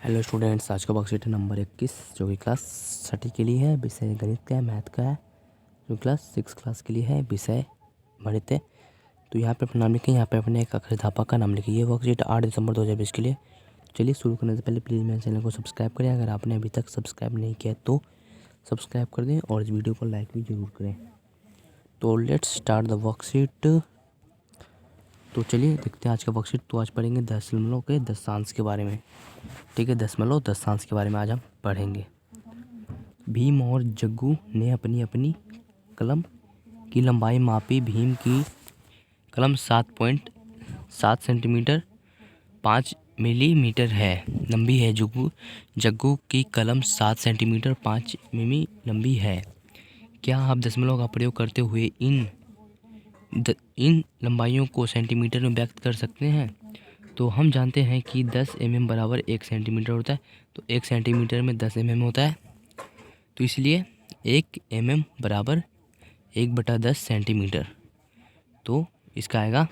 Hello students, आज का worksheet है नंबर 21 जो कि क्लास 6 के लिए है। विषय गणित का है, मैथ का है। जो क्लास 6 क्लास के लिए है, विषय गणित है। तो यहाँ पे अपना नाम लिखें, यहाँ पे अपने एक अध्यापक का नाम लिखिए। ये वर्कशीट 8 दिसंबर 2020 के लिए। चलिए शुरू करने से पहले प्लीज़ मेरे चैनल को सब्सक्राइब करें। अगर आपने अभी तक सब्सक्राइब नहीं किया तो सब्सक्राइब कर दें और इस वीडियो को लाइक भी ज़रूर करें। तो लेट्स स्टार्ट द वर्कशीट। तो चलिए देखते हैं आज का वर्कशीट। तो आज पढ़ेंगे दशमलव के दशांश के बारे में। ठीक है, दशमलव दशांश के बारे में आज हम पढ़ेंगे। भीम और जग्गू ने अपनी अपनी कलम की लंबाई मापी। भीम की कलम 7.7 सेंटीमीटर 5 मिलीमीटर है लंबी है। जग्गू की कलम 7 सेंटीमीटर 5 मिमी लंबी है। क्या आप दशमलव का प्रयोग करते हुए इन लंबाइयों को सेंटीमीटर में व्यक्त कर सकते हैं? तो हम जानते हैं कि 10 mm बराबर 1 सेंटीमीटर होता है। तो 1 सेंटीमीटर में 10 mm होता है। तो इसलिए 1 mm बराबर 1/10 सेंटीमीटर। तो इसका आएगा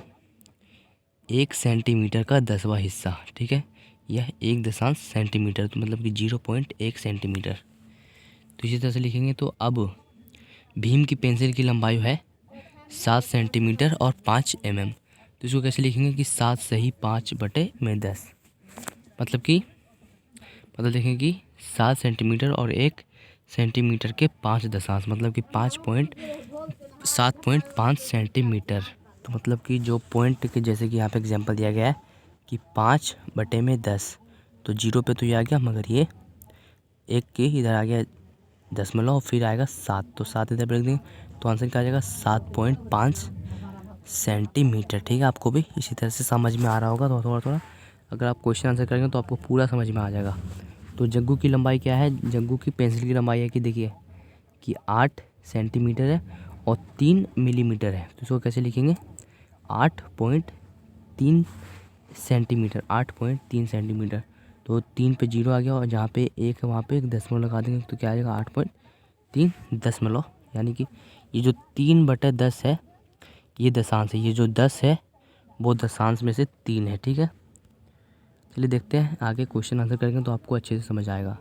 1 सेंटीमीटर का 10वां हिस्सा। ठीक है, यह 1 सेंटीमीटर, तो मतलब कि 0.1 सेंटीमीटर। तो इसी तरह से लिखेंगे। तो अब भीम की पेंसिल की लंबाई है 7 सेंटीमीटर और 5 mm। तो इसको कैसे लिखेंगे कि 7 सही 5/10, मतलब देखें कि 7 सेंटीमीटर और 1 सेंटीमीटर के 5 दशांश, मतलब कि 7.5 सेंटीमीटर। तो मतलब कि जो पॉइंट के जैसे कि यहाँ पे एग्जांपल दिया गया है कि 5/10, तो 0 पे तो ये आ गया, मगर ये 1 के इधर आ गया दशमलव, फिर आएगा 7, तो 7 इधर रख देंगे। तो आंसर क्या आ जाएगा 7.5 सेंटीमीटर। ठीक है, आपको भी इसी तरह से समझ में आ रहा होगा। तो थोड़ा अगर आप क्वेश्चन आंसर करेंगे तो आपको पूरा समझ में आ जाएगा। तो जग्गू की लंबाई क्या है? जग्गू की पेंसिल की लंबाई है कि देखिए कि 8 सेंटीमीटर है और 3 मिलीमीटर है। तो इसको कैसे लिखेंगे? 8.3 सेंटीमीटर, 8.3 सेंटीमीटर। तो 3 पे 0 आ गया और जहाँ पे 1 है वहाँ पे एक दशमलव लगा देंगे। तो क्या आ जाएगा 8.3 दशमलव, यानी कि ये जो 3/10 है ये दशांश है, ये जो 10 है वो दशांश में से 3 है। ठीक है, चलिए देखते हैं आगे क्वेश्चन आंसर करेंगे तो आपको अच्छे से समझ आएगा।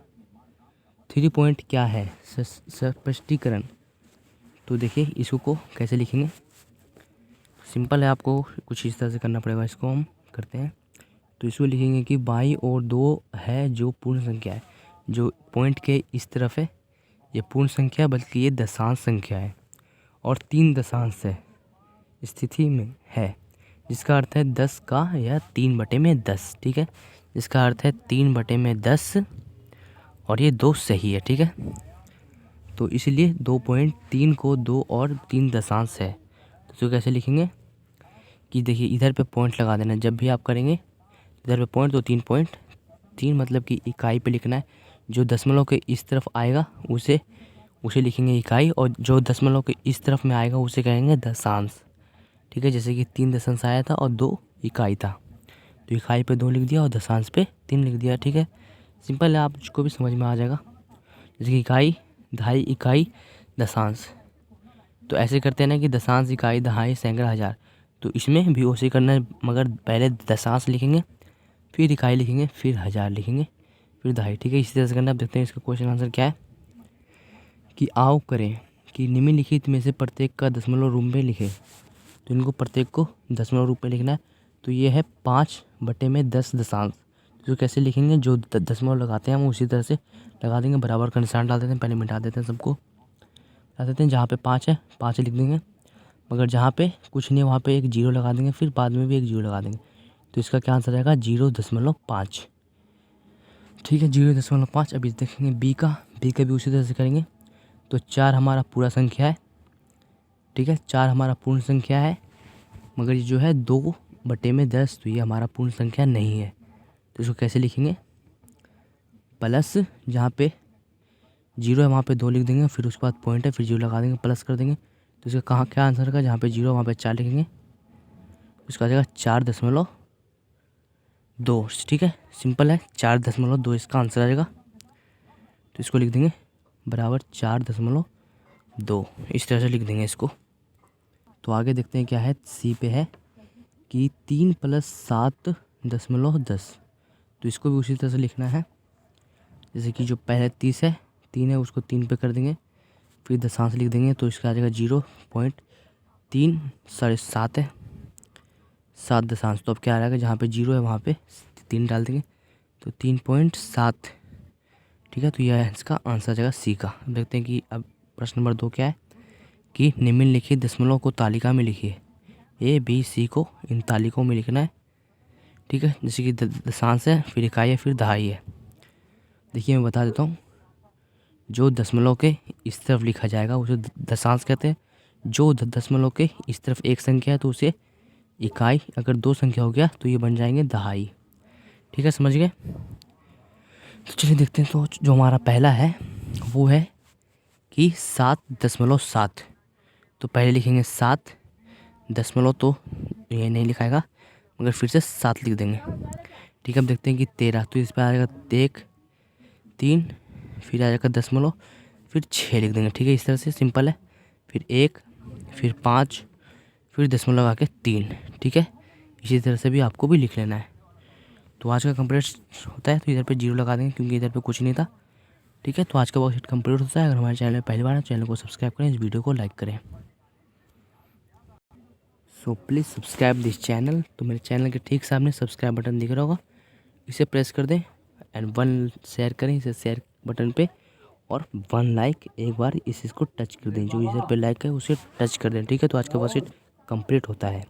3 पॉइंट क्या है? स्पष्टीकरण। तो देखिए इसको को कैसे लिखेंगे? सिंपल है, आपको कुछ इस तरह से करना पड़ेगा। इसको हम करते हैं। तो इसको लिखेंगे कि बाई और 2 है जो पूर्ण संख्या है। जो पॉइंट के इस तरफ है ये पूर्ण संख्या, बल्कि ये दशांश संख्या है और 3 दशांश है स्थिति में है, जिसका अर्थ है 10 का या 3/10। ठीक है, जिसका अर्थ है 3/10 और ये 2 सही है। ठीक है, तो इसलिए 2.3 को 2 और 3 दशांश है। तो इसको कैसे लिखेंगे कि देखिए इधर पे पॉइंट लगा देना। जब भी आप करेंगे इधर पे पॉइंट, तो 3.3 मतलब कि इकाई पे लिखना है। जो दशमलव के इस तरफ आएगा उसे लिखेंगे इकाई, और जो दशमलव के इस तरफ में आएगा उसे कहेंगे दशांश। ठीक है, जैसे कि 3 दशांश आया था और 2 इकाई था, तो इकाई पे 2 लिख दिया और दशांश पे 3 लिख दिया। ठीक है, सिंपल है, आपको भी समझ में आ जाएगा। जैसे कि इकाई, दहाई, इकाई, दशांश। तो ऐसे करते हैं ना कि दशांश, इकाई, दहाई, सैकड़ा, हज़ार। तो इसमें भी उसे करना है, मगर पहले दशांश लिखेंगे, फिर इकाई लिखेंगे, फिर हज़ार लिखेंगे, फिर दहाई। ठीक है, इसी तरह से करना। आप देखते हैं इसका क्वेश्चन आंसर क्या है कि आओ करें कि निम्नलिखित में से प्रत्येक का दशमलव रूप में लिखें। तो इनको प्रत्येक को दशमलव रूप में लिखना है। तो ये है 5/10 दशांश। तो कैसे लिखेंगे? जो दशमलव लगाते हैं हम उसी तरह से लगा देंगे, बराबर का निशान डाल देते हैं, पहले मिटा देते हैं सबको, डाल देते हैं। जहाँ पे 5 है 5 लिख देंगे, मगर जहाँ पे कुछ नहीं है वहाँ पे एक 0 लगा देंगे, फिर बाद में भी एक 0 लगा देंगे। तो इसका क्या आंसर आएगा? 0.5। ठीक है, 0.5। अभी देखेंगे बी का भी उसी तरह से करेंगे। तो 4 हमारा पूरा संख्या है। ठीक है, 4 हमारा पूर्ण संख्या है, मगर ये जो है 2/10, तो ये हमारा पूर्ण संख्या नहीं है। तो इसको कैसे लिखेंगे? प्लस जहाँ पे 0 है वहाँ पे 2 लिख देंगे, फिर उसके बाद पॉइंट है, फिर 0 लगा देंगे, प्लस कर देंगे। तो इसका कहाँ क्या आंसर होगा? जहाँ पे 0 वहाँ पे 4 लिखेंगे, उसका आ जाएगा 4.2। ठीक है, सिंपल है, 4.2 इसका आंसर आ जाएगा। तो इसको लिख देंगे बराबर 4.2, इस तरह से लिख देंगे इसको। तो आगे देखते हैं क्या है। सी पे है कि 3 + 7.10। तो इसको भी उसी तरह से लिखना है। जैसे कि जो पहले 30 है 3 है उसको 3 पे कर देंगे, फिर दशांश लिख देंगे तो इसका आ जाएगा 0.3 है 7 दशांश। तो अब क्या आ जाएगा, जहाँ पे 0 है वहाँ पे 3 डाल देंगे तो 3.7। ठीक है, तो यह इसका आंसर आ जाएगा सी का। अब देखते हैं कि अब प्रश्न नंबर 2 क्या है कि निम्नलिखित दशमलव को तालिका में लिखिए। ए बी सी को इन तालिकाओं में लिखना है। ठीक है, जैसे कि दशांश है, फिर इकाई है, फिर दहाई है। देखिए मैं बता देता हूँ, जो दशमलव के इस तरफ लिखा जाएगा उसे दशांश कहते हैं। जो दशमलव के इस तरफ एक संख्या है तो उसे इकाई, अगर 2 संख्या हो गया तो ये बन जाएंगे दहाई। ठीक है, समझ गए। तो चलिए देखते हैं, तो जो हमारा पहला है वो है कि 7.7। तो पहले लिखेंगे 7 दशमलव, तो ये नहीं लिखाएगा मगर फिर से 7 लिख देंगे। ठीक है, अब देखते हैं कि 13, तो इस पर आ जाएगा 1 3, फिर आ जाएगा दशमलव, फिर 6 लिख देंगे। ठीक है, इस तरह से सिंपल है। फिर 1, फिर 5, फिर दशमलव लगा के 3। ठीक है, इसी तरह से भी आपको भी लिख लेना है। तो आज का कंप्लीट होता है, तो इधर पे 0 लगा देंगे क्योंकि इधर पे कुछ नहीं था। ठीक है, तो आज का वर्कशीट कंप्लीट होता है। अगर हमारे चैनल में पहली बार है, चैनल को सब्सक्राइब करें, इस वीडियो को लाइक करें। So please subscribe this channel. तो मेरे चैनल के ठीक सामने सब्सक्राइब बटन दिख रहा होगा, इसे प्रेस कर दें एंड 1 शेयर करें इसे शेयर बटन पे, और 1 लाइक एक बार इस चीज़ को टच कर दें, जो इधर पे लाइक है उसे टच कर दें। ठीक है, तो आज का वर्कशीट कंप्लीट होता है।